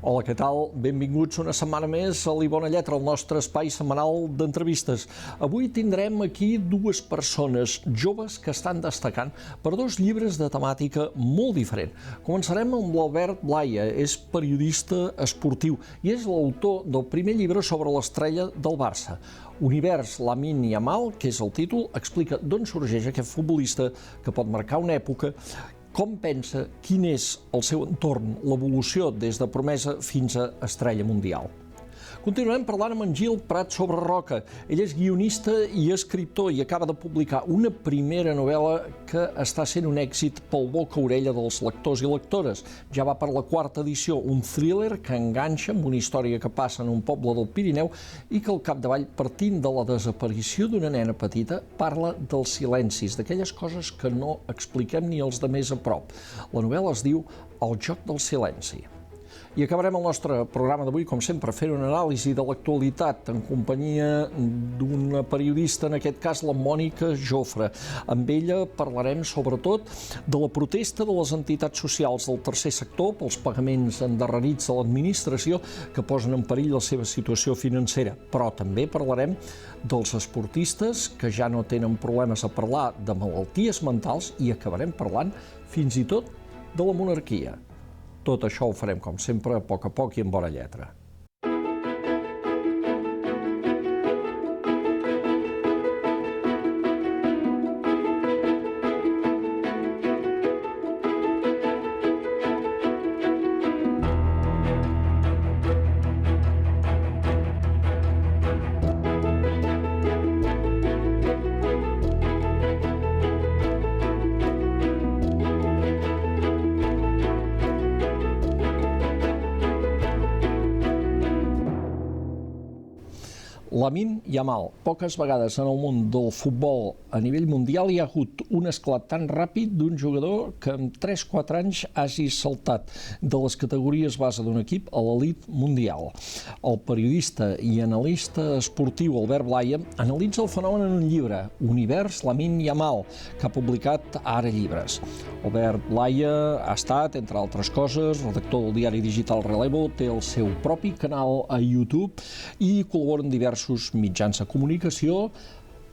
Hola, què tal? Benvinguts una setmana més a l'I Bona Lletra, el nostre espai setmanal d'entrevistes. Avui tindrem aquí dues persones joves que estan destacant per dos llibres de temàtica molt diferent. Començarem amb l'Albert Blaya, és periodista esportiu i és l'autor del primer llibre sobre l'estrella del Barça. Univers Lamine Yamal, que és el títol, explica d'on sorgeix aquest futbolista que pot marcar una època, com pensa, quin és el seu entorn, l'evolució des de promesa fins a estrella mundial. Continuarem parlant amb en Gil Prat sobre Roca. Ell és guionista i escriptor i acaba de publicar una primera novel·la que està sent un èxit pel boca-orella dels lectors i lectores. Ja va per la quarta edició, un thriller que enganxa amb una història que passa en un poble del Pirineu i que al capdavall, partint de la desaparició d'una nena petita, parla dels silencis, d'aquelles coses que no expliquem ni els de més a prop. La novel·la es diu El joc del silenci. I acabarem el nostre programa d'avui, com sempre, fent una anàlisi de l'actualitat en companyia d'una periodista, en aquest cas la Mònica Jofre. Amb ella parlarem sobretot de la protesta de les entitats socials del tercer sector pels pagaments endarrerits de l'administració que posen en perill la seva situació financera. Però també parlarem dels esportistes que ja no tenen problemes a parlar de malalties mentals i acabarem parlant fins i tot de la monarquia. Tot això ho farem, com sempre, a poc i amb bona lletra. Lamine Yamal. Poques vegades en el món del futbol a nivell mundial hi ha hagut un esclat tan ràpid d'un jugador que en 3-4 anys hagi saltat de les categories base d'un equip a l'elit mundial. El periodista i analista esportiu Albert Blaya analitza el fenomen en un llibre, Univers Lamine Yamal, que ha publicat Ara Llibres. Albert Blaya ha estat, entre altres coses, redactor del diari digital Relevo, té el seu propi canal a YouTube i col·labora en diversos mitjans de comunicació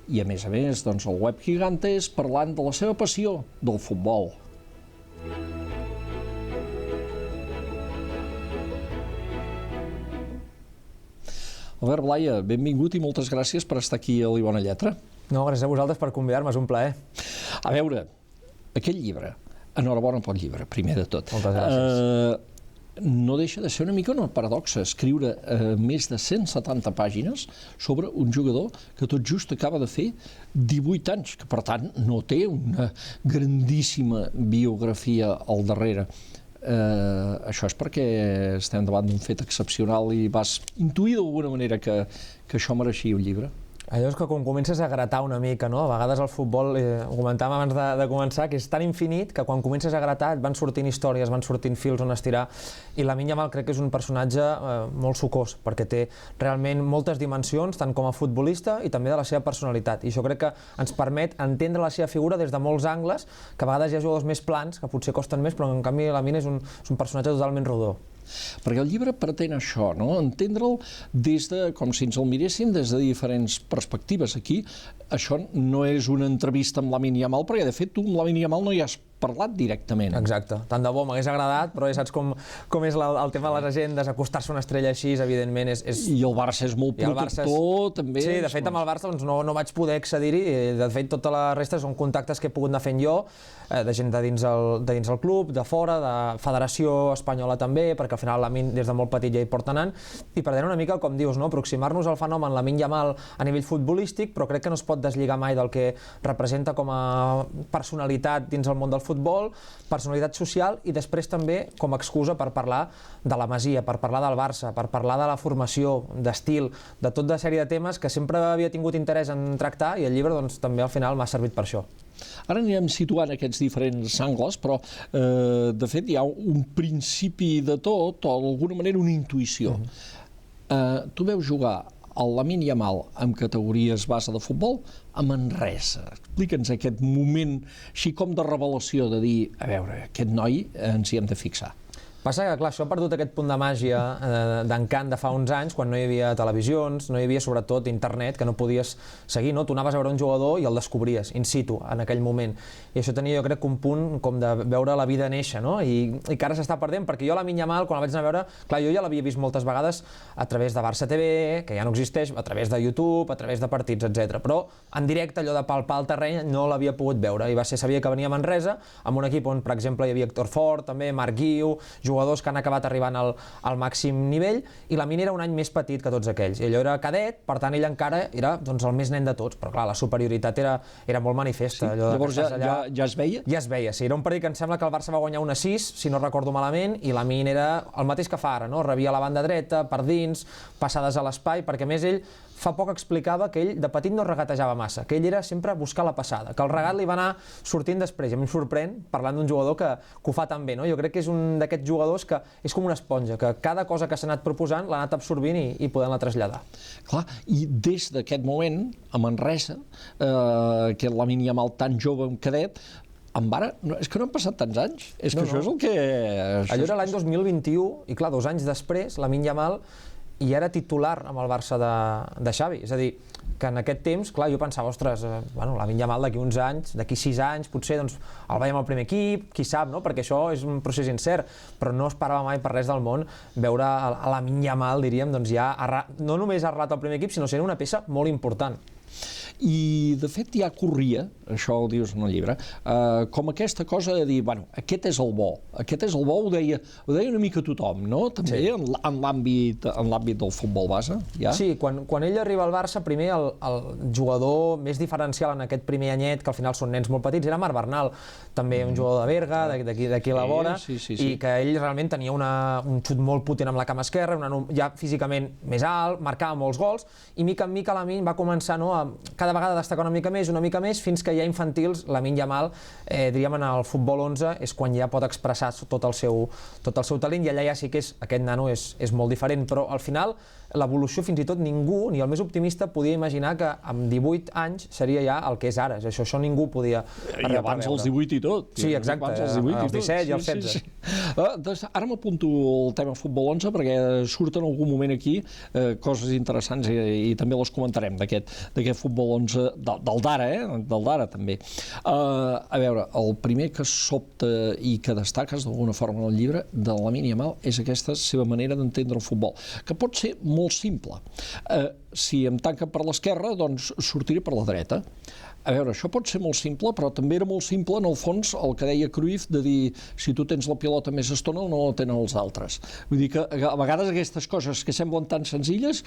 i, a més, el web Gigantes, parlant de la seva passió del futbol. Albert Blaya, benvingut i moltes gràcies per estar aquí a l'I Bona Lletra. No, gràcies a vosaltres per convidar-me, és un plaer. A veure, aquest llibre, enhorabona pel llibre, primer de tot. Moltes gràcies. No deixa de ser una mica una paradoxa escriure més de 170 pàgines sobre un jugador que tot just acaba de fer 18 anys, que per tant no té una grandíssima biografia al darrere. Això és perquè estem davant d'un fet excepcional i vas intuir d'alguna manera que això mereixia un llibre. Allò és que quan comences a gratar una mica, no? A vegades el futbol, ho comentàvem abans de començar, que és tan infinit que quan comences a gratar et van sortint històries, van sortint fils on estirar, i Lamine Yamal crec que és un personatge molt sucós, perquè té realment moltes dimensions, tant com a futbolista i també de la seva personalitat, i això crec que ens permet entendre la seva figura des de molts angles, que a vegades hi ha jugadors més plans, que potser costen més, però en canvi Lamine és un personatge totalment rodó. Perquè el llibre pretén això, no? Entendre'l des de, com si ens el miréssim des de diferents perspectives. Aquí, això no és una entrevista amb Lamine Yamal, perquè de fet tu amb Lamine Yamal no hi has parlat directament. Exacte. Tant de bo, m'hagués agradat, però ja saps com és el tema de les agendes, acostar-se a una estrella així, evidentment és... I el Barça és molt protector, també. Sí, de fet amb el Barça no vaig poder accedir-hi, de fet tota la resta són contactes que he pogut anar fent jo, de gent de dins el club, de fora, de Federació Espanyola també, perquè al final Lamine des de molt petit ja hi porta anant, i per tant una mica, com dius, aproximar-nos al fenomen Lamine Yamal a nivell futbolístic, però crec que no es pot deslligar mai del que representa com a personalitat dins el món del futbol, personalitat social i després també com a excusa per parlar de la Masia, per parlar del Barça, per parlar de la formació, d'estil, de tota sèrie de temes que sempre havia tingut interès en tractar i el llibre també al final m'ha servit per això. Ara anirem situant aquests diferents angles, però de fet hi ha un principi de tot, o d'alguna manera una intuïció. Tu veus jugar el Lamine Yamal amb categories base de futbol a Manresa. Explica'ns aquest moment així com de revelació de dir, a veure, aquest noi ens hi hem de fixar. Passa que, clar, això ha perdut aquest punt de màgia, d'encant de fa uns anys, quan no hi havia televisions, no hi havia, sobretot, internet, que no podies seguir, no? Tu anaves a veure un jugador i el descobries, in situ, en aquell moment. I això tenia, jo crec, un punt com de veure la vida néixer, no? I que ara s'està perdent, perquè jo Lamine Yamal, quan la vaig anar a veure, clar, jo ja l'havia vist moltes vegades a través de Barça TV, que ja no existeix, a través de YouTube, a través de partits, etc. Però en directe, allò de palpar el terreny, no l'havia pogut veure. I sabia que venia a Manresa, amb un equip on, per exemple, hi havia Héctor Fort, també Marc Guiu, jugadors que han acabat arribant al màxim nivell, i Lamine era un any més petit que tots aquells. I allò era cadet, per tant ell encara era el més nen de tots, però clar, la superioritat era molt manifesta. Llavors ja es veia? Ja es veia, sí. Era un partit que em sembla que el Barça va guanyar 1-6, si no recordo malament, i Lamine era el mateix que fa ara, no? Rebia la banda dreta, per dins, passades a l'espai, perquè a més ell fa poc explicava que ell de petit no regatejava massa, que ell era sempre buscar la passada, que el regat li va anar sortint després, i a mi em sorprèn parlant d'un jugador que ho fa tan bé, no? Jo crec que és un d'aquests jugadors que és com una esponja, que cada cosa que s'ha anat proposant l'ha anat absorbint i podent-la traslladar. Clar, i des d'aquest moment, a Manresa, que Lamine Yamal tan jove, un cadet, ara, és que no han passat tants anys, és que això és el que... Allò era l'any 2021, i clar, 2 anys després, Lamine Yamal i era titular amb el Barça de Xavi, és a dir, que en aquest temps, clar, jo pensava, ostres, Lamine Yamal d'aquí uns anys, d'aquí 6 anys, potser el veiem al primer equip, qui sap, no? Perquè això és un procés incert, però no esperava mai per res del món veure a Lamine Yamal, diríem, doncs ja no només arrelat al primer equip, sinó sent una peça molt important. I, de fet, ja corria, això ho dius en el llibre, com aquesta cosa de dir, bueno, aquest és el bo, ho deia una mica tothom, no? També en l'àmbit del futbol base, ja? Sí, quan ell arriba al Barça, primer el jugador més diferencial en aquest primer anyet, que al final són nens molt petits, era Marc Bernal, també un jugador de Berga, d'aquí a la vora, i que ell realment tenia un xut molt potent amb la cama esquerra, ja físicament més alt, marcava molts gols, i mica en mica Lamine va començar a cada vegada destacar una mica més, fins que ja infantils, Lamine Yamal, diríem en el futbol 11, és quan ja pot expressar tot el seu talent, i allà ja sí que aquest nano és molt diferent, però al final l'evolució fins i tot ningú, ni el més optimista, podia imaginar que amb 18 anys seria ja el que és ara, això ningú podia I abans els 18 i tot. Sí, exacte, els 17 i els 16. Ara m'apunto el tema futbol 11 perquè surt en algun moment aquí coses interessants i també les comentarem d'aquest futbol 11 del d'ara també. A veure, el primer que sobta i que destaques d'alguna forma en el llibre de Lamine Yamal és aquesta seva manera d'entendre el futbol, que pot ser molt simple. Si em tanquen per l'esquerra, doncs sortiré per la dreta. A veure, això pot ser molt simple, però també era molt simple, en el fons, el que deia Cruyff, de dir, si tu tens la pilota més estona, no la tenen els altres. Vull dir que a vegades aquestes coses que semblen tan senzilles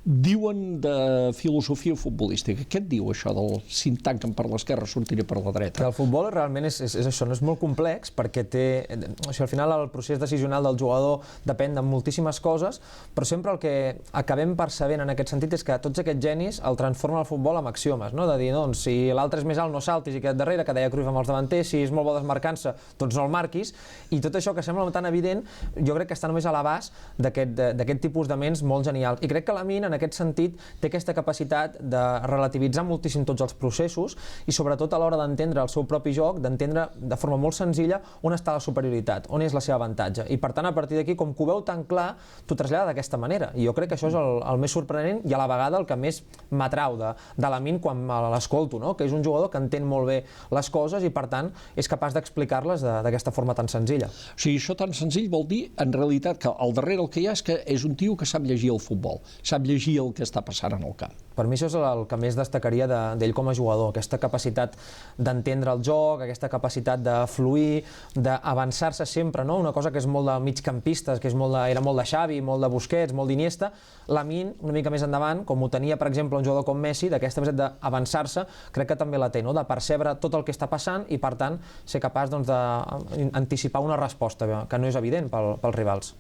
diuen de filosofia futbolística. Què et diu això del si em tanquen per l'esquerra, sortiré per la dreta? El futbol realment és això, no és molt complex, perquè al final el procés decisional del jugador depèn de moltíssimes coses, però sempre el que acabem percebent en aquest sentit és que tots aquests genis el transformen el futbol en axiomes, no? De dir, doncs, si l'altre és més alt no saltis i queda't darrere, que deia Cruyff amb els davanters, si és molt bo desmarcant-se, doncs no el marquis, i tot això que sembla tan evident, jo crec que està només a l'abast d'aquest tipus de ments molt genials. I crec que Lamine, en aquest sentit, té aquesta capacitat de relativitzar moltíssim tots els processos i sobretot a l'hora d'entendre el seu propi joc, d'entendre de forma molt senzilla on està la superioritat, on és la seva avantatge. I per tant, a partir d'aquí, com que ho veu tan clar, t'ho trasllada d'aquesta manera. I jo crec que això és el més sorprenent i a la vegada el que més m'atrau de Lamine quan l'escolto, no? Que és un jugador que entén molt bé les coses i, per tant, és capaç d'explicar-les d'aquesta forma tan senzilla. O sigui, això tan senzill vol dir, en realitat, que al darrere el que hi ha és que és un tio que sap llegir el futbol, sap llegir el que està passant en el camp. Per mi això és el que més destacaria d'ell com a jugador, aquesta capacitat d'entendre el joc, aquesta capacitat de fluir, d'avançar-se sempre, no? Una cosa que és molt de migcampistes, que era molt de Xavi, molt de Busquets, molt d'Iniesta. Lamine, una mica més endavant, com ho tenia, per exemple, un jugador com Messi, d'aquesta manera d'avançar-se, crec que també la té, no? De percebre tot el que està passant i, per tant, ser capaç d'anticipar una resposta que no és evident pels rivals.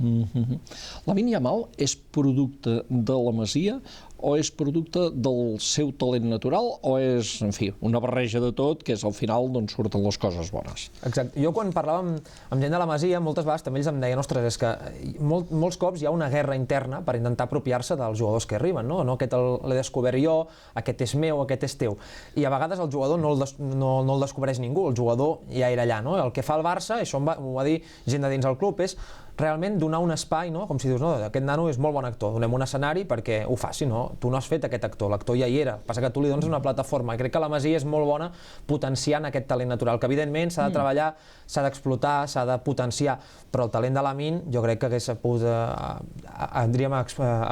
Lamine Yamal és producte de la Masia o és producte del seu talent natural o és, en fi, una barreja de tot que és al final d'on surten les coses bones? Exacte. Jo quan parlava amb gent de la Masia, moltes vegades també ells em deien, ostres, és que molts cops hi ha una guerra interna per intentar apropiar-se dels jugadors que arriben, no? Aquest l'he descobert jo, aquest és meu, aquest és teu. I a vegades el jugador no el descobreix ningú, el jugador ja era allà, no? El que fa el Barça, això ho va dir gent de dins del club, és realment donar un espai, no? Com si dius, no, aquest nano és molt bon actor, donem un escenari perquè ho faci, no? Tu no has fet aquest actor, l'actor ja hi era, passa que tu li dones una plataforma, i crec que la Masia és molt bona potenciant aquest talent natural, que evidentment s'ha de treballar, s'ha d'explotar, s'ha de potenciar, però el talent de l'Amin jo crec que hagués pogut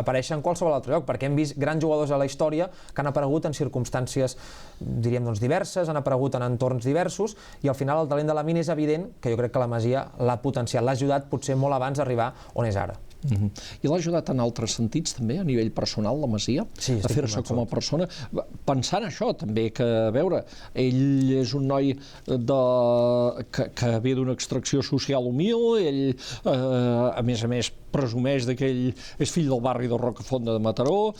aparèixer en qualsevol altre lloc, perquè hem vist grans jugadors a la història que han aparegut en circumstàncies, diríem, doncs, diverses, han aparegut en entorns diversos, i al final el talent de l'Amin és evident que jo crec que la Masia l'ha potenciat, l'ha ajudat potser molt abans d'arribar on és ara. I l'ha ajudat en altres sentits també, a nivell personal, la Masia, a fer-se com a persona, pensant això també, que a veure, ell és un noi que ve d'una extracció social humil, ell a més presumeix que ell és fill del barri de Rocafonda de Mataró,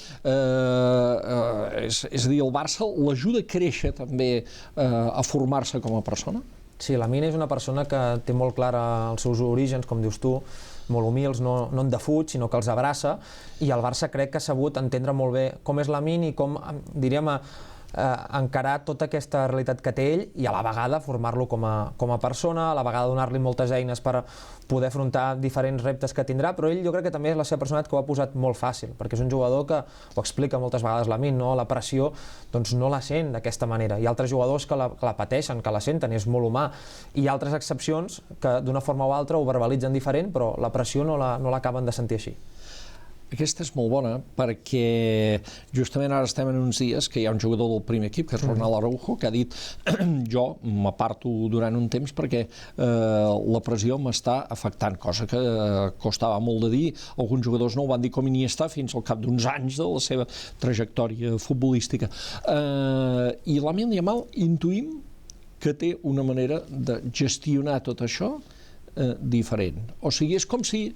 és a dir, el Barça l'ajuda a créixer també, a formar-se com a persona? Sí, l'Amin és una persona que té molt clara els seus orígens, com dius tu, molt humils, no en defuig, sinó que els abraça, i el Barça crec que ha sabut entendre molt bé com és l'Amin i com, diríem, encarar tota aquesta realitat que té ell i a la vegada formar-lo com a persona, a la vegada donar-li moltes eines per poder afrontar diferents reptes que tindrà, però ell jo crec que també és la seva personalitat que ho ha posat molt fàcil, perquè és un jugador que ho explica moltes vegades l'Amin, no? La pressió doncs no la sent d'aquesta manera. Hi ha altres jugadors que la pateixen, que la senten, i és molt humà. I hi ha altres excepcions que d'una forma o altra ho verbalitzen diferent, però la pressió no l'acaben de sentir així. Aquesta és molt bona perquè justament ara estem en uns dies que hi ha un jugador del primer equip, que és Ronald Araujo, que ha dit jo m'aparto durant un temps perquè la pressió m'està afectant, cosa que costava molt de dir. Alguns jugadors no ho van dir com Iniesta fins al cap d'uns anys de la seva trajectòria futbolística. I Lamine Yamal intuïm que té una manera de gestionar tot això diferent. O sigui, és com si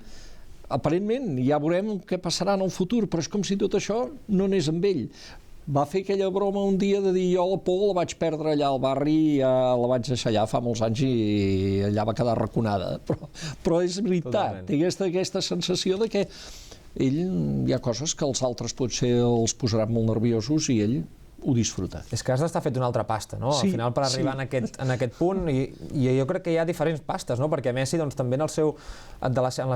aparentment, ja veurem què passarà en el futur, però és com si tot això no anés amb ell. Va fer aquella broma un dia de dir jo la por la vaig perdre allà al barri i ja la vaig deixar allà fa molts anys i allà va quedar arraconada. Però és veritat, té aquesta sensació de que ell hi ha coses que els altres potser els posaran molt nerviosos i ell ho disfruta. És que has d'estar fet una altra pasta, no? Al final, per arribar en aquest punt, i jo crec que hi ha diferents pastes, no? Perquè Messi, doncs, també en la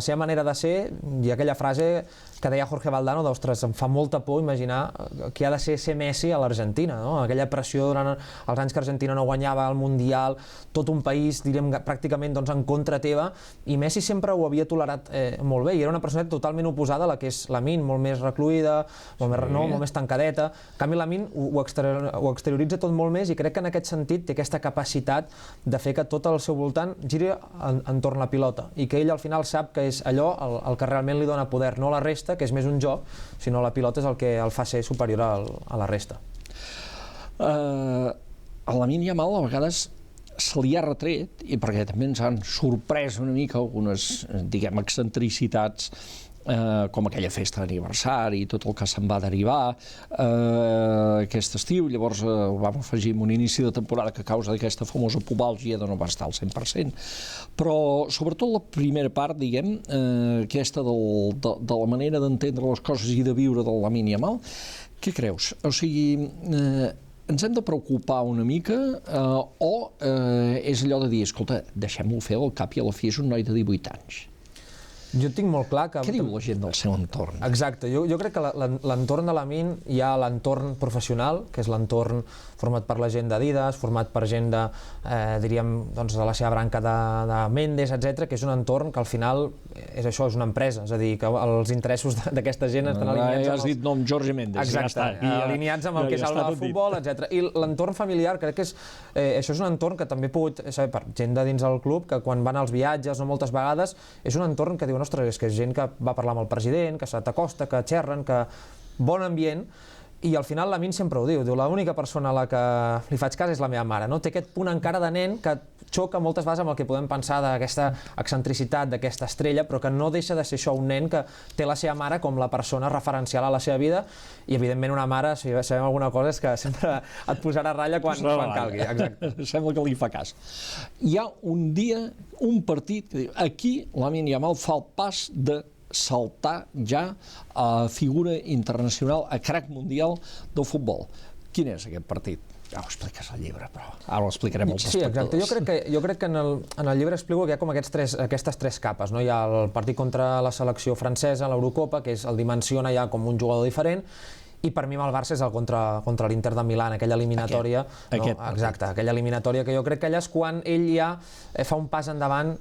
seva manera de ser, hi ha aquella frase que deia Jorge Valdano, d'ostres, em fa molta por imaginar que ha de ser Messi a l'Argentina, no? Aquella pressió durant els anys que Argentina no guanyava el Mundial, tot un país, diríem, pràcticament en contra teva, i Messi sempre ho havia tolerat molt bé, i era una persona totalment oposada a la que és l'Amin, molt més recluïda, molt més tancadeta. En canvi, l'Amin ho exterioritza tot molt més, i crec que en aquest sentit té aquesta capacitat de fer que tot al seu voltant giri entorn la pilota, i que ell al final sap que és allò el que realment li dona poder, no la resta, que és més un joc, sinó la pilota és el que el fa ser superior a la resta. A Lamine Yamal a vegades se li ha retret, i perquè també ens han sorprès una mica algunes, diguem, excentricitats, com aquella festa d'aniversari i tot el que se'n va derivar aquest estiu. Llavors ho vam afegir en un inici de temporada que a causa d'aquesta famosa pubalgia no va estar al 100%, però sobretot la primera part, diguem, aquesta de la manera d'entendre les coses i de viure del Lamine Yamal. Què creus? O sigui, ens hem de preocupar una mica o és allò de dir, escolta, deixem-lo fer, al cap i a la fi és un noi de 18 anys? Jo tinc molt clar que... Què diu la gent del seu entorn? Exacte, jo crec que l'entorn de l'Amin, hi ha l'entorn professional, que és l'entorn format per la gent d'Adidas, format per gent de, diríem, doncs, de la seva branca de Mendes, etc., que és un entorn que al final és això, és una empresa, és a dir, que els interessos d'aquesta gent estan alineats... Ja has dit nom Jorge Mendes. Exacte, alineats amb el que és el futbol, etc. I l'entorn familiar, crec que això és un entorn que també he pogut saber per gent de dins del club, que quan van als viatges, no moltes vegades, és un entorn que diuen, ostres, és que és gent que va parlar amb el president, que se t'acosta, que xerren, que bon ambient, i al final l'Amin sempre ho diu, l'única persona a la que li faig cas és la meva mare, no? Té aquest punt encara de nen que xoca moltes vegades amb el que podem pensar d'aquesta excentricitat, d'aquesta estrella, però que no deixa de ser això, un nen que té la seva mare com la persona referencial a la seva vida, i evidentment una mare, si sabem alguna cosa, és que sempre et posarà a ratlla quan calgui. Exacte. Sembla que li fa cas. Hi ha un dia, un partit, que diu, aquí Lamine Yamal fa el pas de saltar ja a figura internacional, a crack mundial del futbol. Quin és aquest partit? Ja ho expliques al llibre, però ara ho explicarem als Sí, exacte. espectadors. Jo crec que en el llibre explico que hi ha com aquestes tres capes. Hi ha el partit contra la selecció francesa, l'Eurocopa, que és el dimensiona ja com un jugador diferent, i per mi amb el Barça és el contra l'Inter de Milà, aquella eliminatòria. Exacte, aquella eliminatòria que jo crec que allà és quan ell ja fa un pas endavant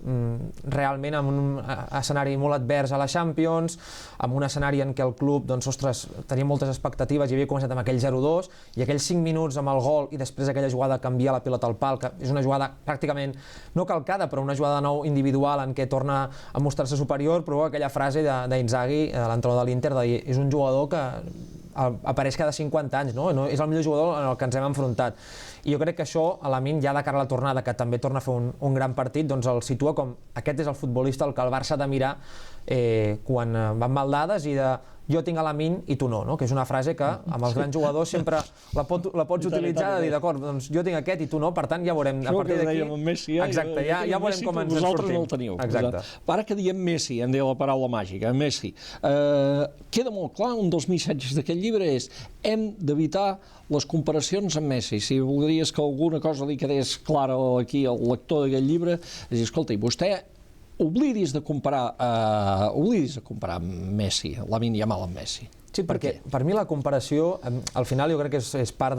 realment en un escenari molt advers a la Champions, amb un escenari en què el club, doncs, ostres, tenia moltes expectatives i havia començat amb aquell 0-2 i aquells 5 minuts amb el gol i després aquella jugada de canviar la pilota al pal, que és una jugada pràcticament no calcada, però una jugada de nou individual en què torna a mostrar-se superior, provoca aquella frase d'Inzaghi, l'entrenador de l'Inter, de dir, és un jugador que apareix cada 50 anys, no? És el millor jugador en el que ens hem enfrontat. I jo crec que això, a Lamine, ja de cara a la tornada, que també torna a fer un gran partit, doncs el situa com aquest és el futbolista al que el Barça ha de mirar quan van mal dades i de jo tinc a Lamine i tu no, que és una frase que amb els grans jugadors sempre la pots utilitzar, de dir, d'acord, doncs jo tinc aquest i tu no, per tant ja veurem a partir d'aquí. Exacte, ja veurem com ens en sortim. Vosaltres no el teniu. Exacte. Ara que diem Messi, hem dit la paraula màgica, Messi, queda molt clar, un dels missatges d'aquest llibre és hem d'evitar les comparacions amb Messi. Si voldries que alguna cosa li quedés clara aquí al lector d'aquest llibre, és dir, escolta, vostè oblidis de comparar Messi, Lamine Yamal amb Messi. Sí, perquè per mi la comparació, al final jo crec que és part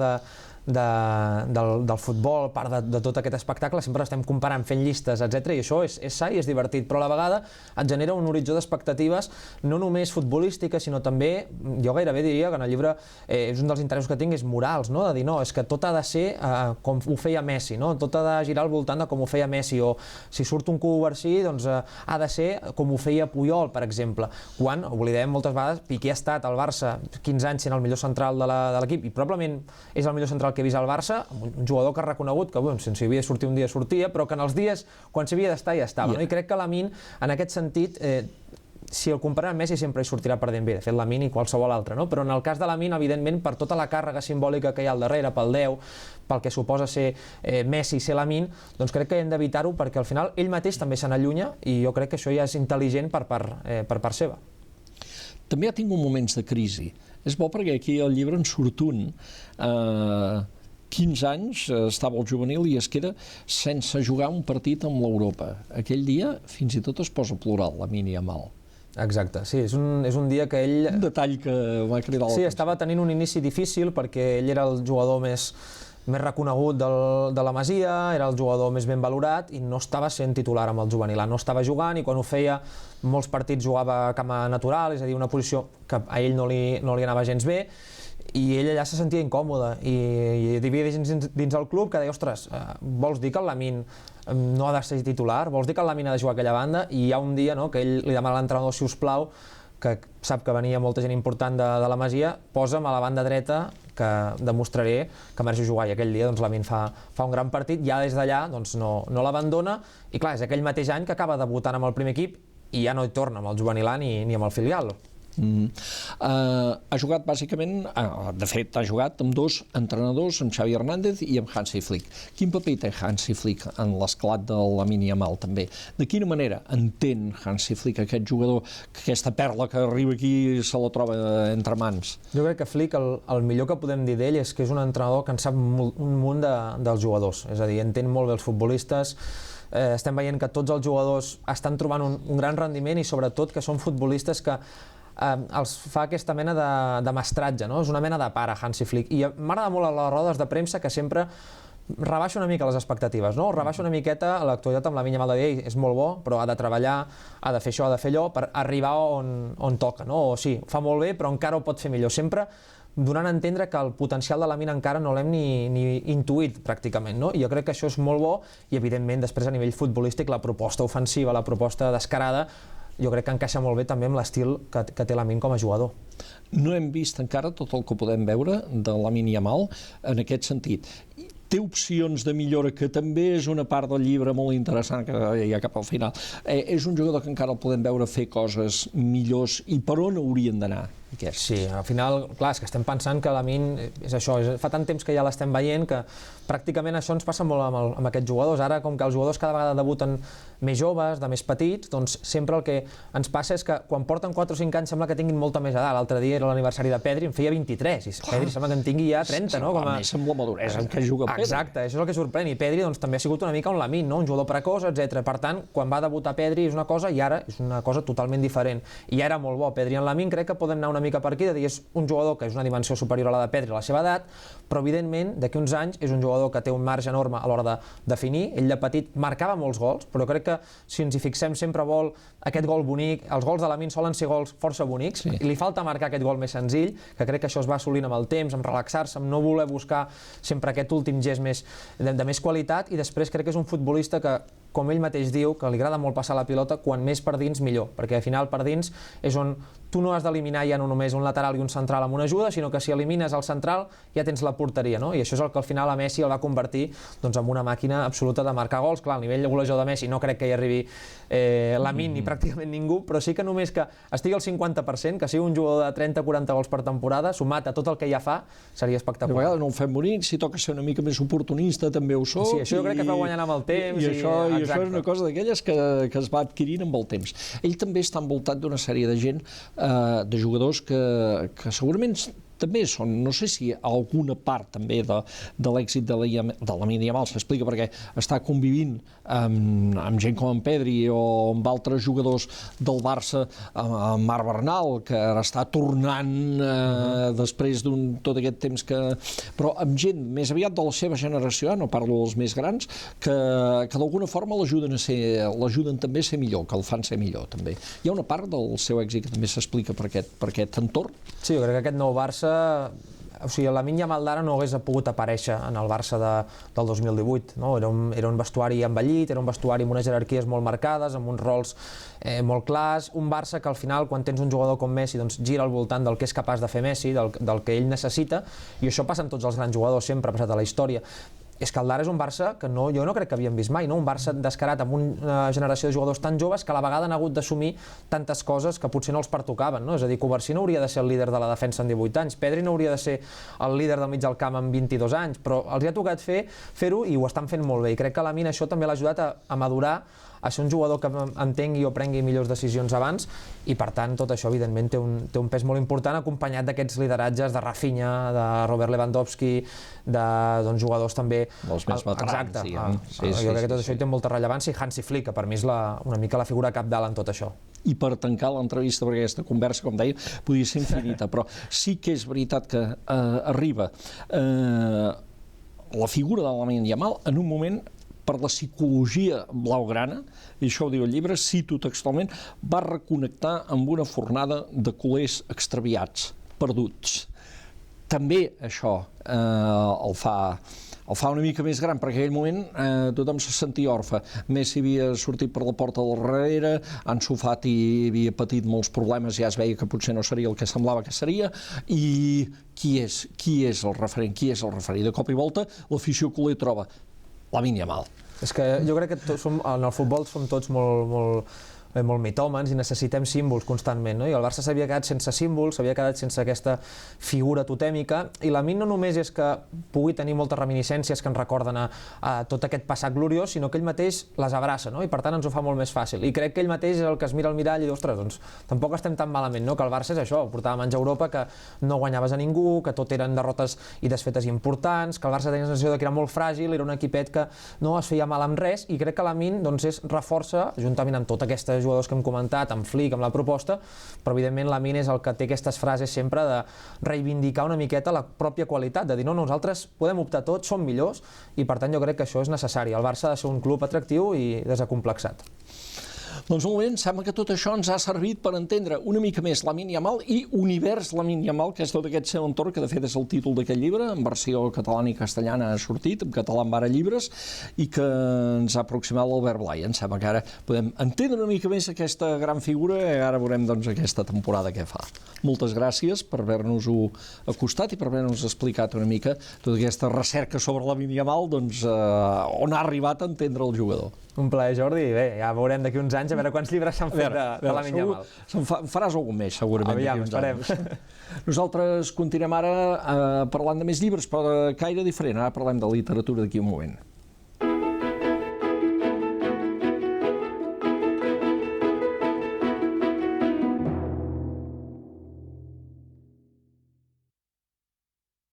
del futbol, part de tot aquest espectacle, sempre estem comparant, fent llistes, etc. I això és sa i és divertit, però a la vegada et genera un horitzó d'expectatives no només futbolístiques, sinó també, jo gairebé diria que en el llibre és un dels interessos que tinc, és morals, no? De dir, no, és que tot ha de ser com ho feia Messi, no? Tot ha de girar al voltant de com ho feia Messi, o si surt un Covarsí, doncs ha de ser com ho feia Puyol, per exemple, quan, oblidem moltes vegades, Piqué ha estat al Barça 15 anys sent el millor central de l'equip, i probablement és el millor central que he vist al Barça, un jugador que ha reconegut que si havia de sortir un dia sortia, però que en els dies quan s'havia d'estar ja estava. I crec que Lamine, en aquest sentit, si el comparem amb Messi sempre hi sortirà perdent bé, de fet Lamine i qualsevol altre, però en el cas de Lamine, evidentment, per tota la càrrega simbòlica que hi ha al darrere, pel 10, pel que suposa ser Messi i ser Lamine, doncs crec que hem d'evitar-ho perquè al final ell mateix també se n'allunya i jo crec que això ja és intel·ligent per part seva. També ha tingut moments de crisi. És bo perquè aquí al llibre en surt un. 15 anys estava al juvenil i es queda sense jugar un partit amb l'Europa. Aquell dia fins i tot es posa plural, Lamine Yamal. Exacte, sí, és un dia que ell... Un detall que va cridar l'atenció. Sí, estava tenint un inici difícil perquè ell era el jugador més reconegut de la Masia, era el jugador més ben valorat i no estava sent titular amb el juvenil, no estava jugant i quan ho feia molts partits jugava a cama natural, és a dir, una posició que a ell no li anava gens bé i ell allà se sentia incòmode i hi havia dins el club que deia, ostres, vols dir que el Lamine no ha de ser titular? Vols dir que el Lamine ha de jugar a aquella banda? I hi ha un dia que ell li demana a l'entrenador, si us plau, que sap que venia molta gent important de la Masia, posa'm a la banda dreta que demostraré que mereixo jugar. I aquell dia Lamine fa un gran partit, ja des d'allà no l'abandona i clar, és aquell mateix any que acaba debutant amb el primer equip i ja no hi torna amb el juvenil ni amb el filial. Ha jugat bàsicament, de fet ha jugat amb dos entrenadors, amb Xavi Hernández i amb Hansi Flick. Quin paper té Hansi Flick en l'esclat de Lamine Yamal també? De quina manera entén Hansi Flick aquest jugador, aquesta perla que arriba aquí se la troba entre mans? Jo crec que Flick el millor que podem dir d'ell és que és un entrenador que en sap un munt dels jugadors, és a dir, entén molt bé els futbolistes, estem veient que tots els jugadors estan trobant un gran rendiment i sobretot que són futbolistes que els fa aquesta mena de mestratge, és una mena de pare Hansi Flick i m'agrada molt a les rodes de premsa que sempre rebaixa una mica les expectatives, rebaixa una miqueta l'actualitat amb Lamine Yamal de dir és molt bo però ha de treballar, ha de fer això, ha de fer allò per arribar on toca, o sí, fa molt bé però encara ho pot fer millor, sempre donant a entendre que el potencial de Lamine encara no l'hem ni intuït pràcticament, i jo crec que això és molt bo i evidentment després a nivell futbolístic la proposta ofensiva, la proposta descarada jo crec que encaixa molt bé també amb l'estil que té Lamine com a jugador. No hem vist encara tot el que podem veure de Lamine Yamal en aquest sentit. Té opcions de millora, que també és una part del llibre molt interessant, que ja cap al final. És un jugador que encara el podem veure fer coses millors i per on haurien d'anar? Sí, al final, clar, és que estem pensant que Lamine és això, fa tant temps que ja l'estem veient que pràcticament això ens passa molt amb aquests jugadors. Ara, com que els jugadors cada vegada debuten més joves, de més petits, doncs sempre el que ens passa és que quan porten 4 o 5 anys sembla que tinguin molta més edat. L'altre dia era l'aniversari de Pedri, en feia 23, i Pedri sembla que en tingui ja 30, no? A més, amb la maduresa en què juga Pedri. Exacte, això és el que sorprèn, i Pedri doncs, també ha sigut una mica un Lamine, no? Un jugador precoç, etc. Per tant, quan va debutar Pedri és una cosa i ara és una cosa totalment diferent. I ja era molt bo. Pedri en Lamine crec que podem anar una mica per aquí, de dir és un jugador que és una dimensió superior a la de Pedri a la seva edat, però evidentment d'aquí uns anys és un jugador que té un marge enorme a l'hora de definir. Ell de petit marcava molts gols, però crec que si ens hi fixem sempre vol aquest gol bonic. Els gols de Lamine solen ser gols força bonics, i li falta marcar aquest gol més senzill, que crec que això es va assolint amb el temps, amb relaxar-se, amb no voler buscar sempre aquest últim gest de més qualitat, i després crec que és un futbolista que, com ell mateix diu, que li agrada molt passar la pilota, quan més per dins millor, perquè al final per dins és on tu no has d'eliminar ja no només un lateral i un central amb una ajuda, sinó que si elimines el central ja tens la porteria, no? I això és el que al final a Messi el va convertir doncs, en una màquina absoluta de marcar gols. Clar, al nivell de golejador de Messi no crec que hi arribi Lamine ni pràcticament ningú, però sí que només que estigui al 50%, que sigui un jugador de 30-40 gols per temporada, sumat a tot el que ja fa, seria espectacular. A vegades no ho fem bonic, si toca ser una mica més oportunista també ho soc. Sí, això jo crec que es va guanyant amb el temps. I això és una cosa d'aquelles que es va adquirint amb el temps. Ell també està envoltat d'una sèrie de gent, de jugadors que segurament també són, no sé si alguna part també de l'èxit de Lamine Yamal s'explica perquè està convivint amb gent com en Pedri o amb altres jugadors del Barça, amb Marc Bernal, que ara està tornant després d'un tot aquest temps que... Però amb gent més aviat de la seva generació, no parlo dels més grans, que d'alguna forma l'ajuden també a ser millor, que el fan ser millor també. Hi ha una part del seu èxit que també s'explica per aquest entorn? Sí, jo crec que aquest nou Barça, o sigui, Lamine Yamal d'ara no hagués pogut aparèixer en el Barça del 2018, no? Era un vestuari envellit, era un vestuari amb unes jerarquies molt marcades, amb uns rols molt clars, un Barça que al final, quan tens un jugador com Messi, doncs gira al voltant del que és capaç de fer Messi, del que ell necessita, i això passa amb tots els grans jugadors, sempre ha passat a la història. És que el d'ara és un Barça que jo no crec que havíem vist mai, no? Un Barça descarat amb una generació de jugadors tan joves que a la vegada han hagut d'assumir tantes coses que potser no els pertocaven, no? És a dir, Covarsí no hauria de ser el líder de la defensa en 18 anys, Pedri no hauria de ser el líder del mig del camp amb 22 anys, però els ha tocat fer-ho i ho estan fent molt bé, i crec que Lamine això també l'ha ajudat a madurar, a ser un jugador que entengui o prengui millors decisions abans, i per tant tot això evidentment té un pes molt important, acompanyat d'aquests lideratges de Rafinha, de Robert Lewandowski, de jugadors també... Els més veterans, diguem. Jo crec que tot això hi té molta rellevància, i Hansi Flick, que per mi és una mica la figura cabdal en tot això. I per tancar l'entrevista, perquè aquesta conversa, com deia, podia ser infinita, però sí que és veritat que arriba la figura de Lamine Yamal en un moment per la psicologia blaugrana, i això ho diu el llibre, cito textualment, va reconnectar amb una fornada de culers extraviats, perduts. També això el fa una mica més gran, perquè en aquell moment tothom se sentia orfe. Messi havia sortit per la porta del darrere, Ansu Fati havia patit molts problemes, ja es veia que potser no seria el que semblava que seria, i qui és el referent? Qui és el referent? De cop i volta l'afició culer troba Lamine Yamal. És que jo crec que en el futbol som tots molt mitòmans i necessitem símbols constantment, no? I el Barça s'havia quedat sense símbols, s'havia quedat sense aquesta figura totèmica, i Lamine no només és que pugui tenir moltes reminiscències que ens recorden a tot aquest passat gloriós, sinó que ell mateix les abraça, no? I per tant ens ho fa molt més fàcil. I crec que ell mateix és el que es mira al mirall i diu, ostres, doncs tampoc estem tan malament, no? Que el Barça és això, portàvem anys a Europa que no guanyaves a ningú, que tot eren derrotes i desfetes importants, que el Barça tenia la sensació que era molt fràgil, era un equipet que no es feia mal amb res, i crec que Lamine doncs, reforça, juntament amb tota aquesta jugadors que hem comentat, amb Flick, amb la proposta, però evidentment Lamine és el que té aquestes frases sempre de reivindicar una miqueta la pròpia qualitat, de dir no, nosaltres podem optar tots, som millors, i per tant jo crec que això és necessari. El Barça ha de ser un club atractiu i desacomplexat. Doncs molt bé, em sembla que tot això ens ha servit per entendre una mica més Lamine Yamal i Univers Lamine Yamal, que és tot aquest seu entorn, que de fet és el títol d'aquest llibre, en versió catalana i castellana ha sortit, en català en Vara Llibres, i que ens ha aproximat l'Albert Blai. Em sembla que ara podem entendre una mica més aquesta gran figura, i ara veurem doncs, aquesta temporada que fa. Moltes gràcies per haver-nos-ho acostat i per haver-nos explicat una mica tota aquesta recerca sobre Lamine Yamal, doncs, on ha arribat a entendre el jugador. Un plaer, Jordi. Bé, ja veurem d'aquí uns anys a veure quants llibres s'han fet de Lamine Yamal. Faràs algun més, segurament. Aviam, esperem. Nosaltres continuem ara parlant de més llibres, però de caire diferent. Ara parlem de literatura d'aquí un moment.